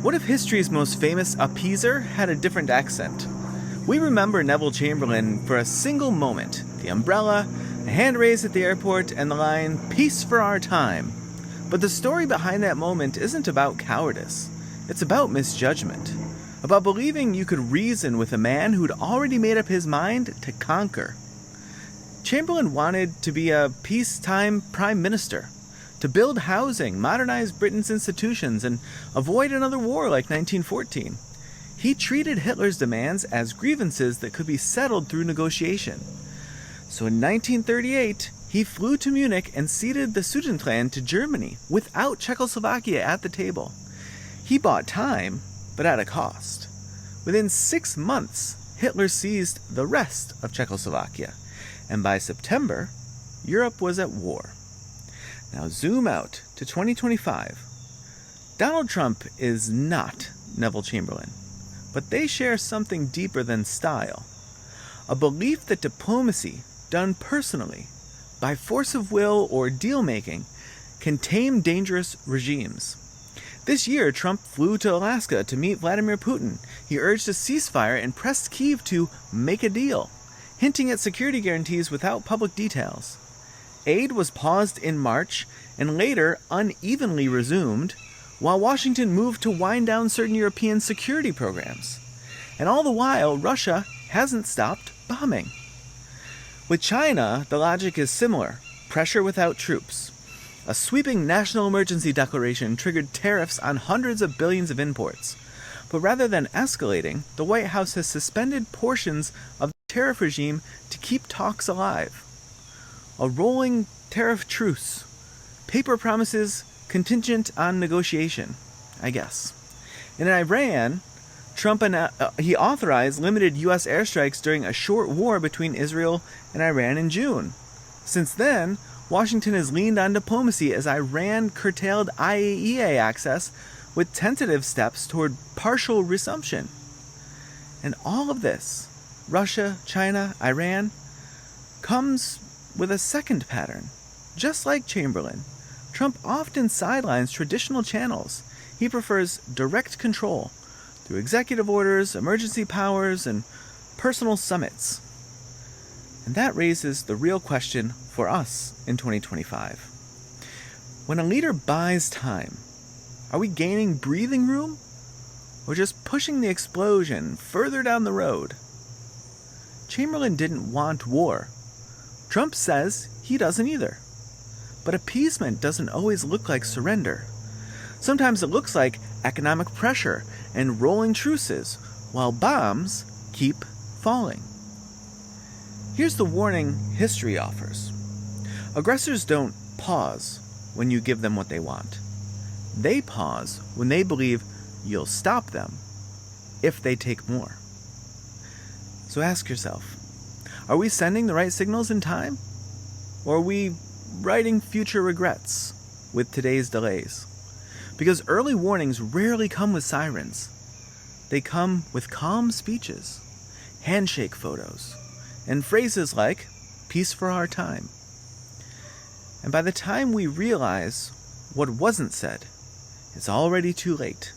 What if history's most famous appeaser had a different accent? We remember Neville Chamberlain for a single moment, the umbrella, a hand raised at the airport, and the line, "Peace for our time." But the story behind that moment isn't about cowardice. It's about misjudgment. About believing you could reason with a man who'd already made up his mind to conquer. Chamberlain wanted to be a peacetime prime minister, to build housing, modernize Britain's institutions, and avoid another war like 1914. He treated Hitler's demands as grievances that could be settled through negotiation. So in 1938, he flew to Munich and ceded the Sudetenland to Germany without Czechoslovakia at the table. He bought time, but at a cost. Within 6 months, Hitler seized the rest of Czechoslovakia, and by September, Europe was at war. Now zoom out to 2025. Donald Trump is not Neville Chamberlain, but they share something deeper than style. A belief that diplomacy, done personally, by force of will or deal-making, can tame dangerous regimes. This year, Trump flew to Alaska to meet Vladimir Putin. He urged a ceasefire and pressed Kyiv to make a deal, hinting at security guarantees without public details. Aid was paused in March and later unevenly resumed, while Washington moved to wind down certain European security programs. And all the while, Russia hasn't stopped bombing. With China, the logic is similar: pressure without troops. A sweeping national emergency declaration triggered tariffs on hundreds of billions of imports. But rather than escalating, the White House has suspended portions of the tariff regime to keep talks alive. A rolling tariff truce. Paper promises contingent on negotiation, I guess. In Iran, Trump he authorized limited U.S. airstrikes during a short war between Israel and Iran in June. Since then, Washington has leaned on diplomacy as Iran curtailed IAEA access with tentative steps toward partial resumption. And all of this, Russia, China, Iran, comes with a second pattern. Just like Chamberlain, Trump often sidelines traditional channels. He prefers direct control through executive orders, emergency powers, and personal summits. And that raises the real question for us in 2025. When a leader buys time, are we gaining breathing room or just pushing the explosion further down the road? Chamberlain didn't want war. Trump says he doesn't either. But appeasement doesn't always look like surrender. Sometimes it looks like economic pressure and rolling truces, while bombs keep falling. Here's the warning history offers. Aggressors don't pause when you give them what they want. They pause when they believe you'll stop them if they take more. So ask yourself, are we sending the right signals in time? Or are we writing future regrets with today's delays? Because early warnings rarely come with sirens. They come with calm speeches, handshake photos, and phrases like, "Peace for our time." And by the time we realize what wasn't said, it's already too late.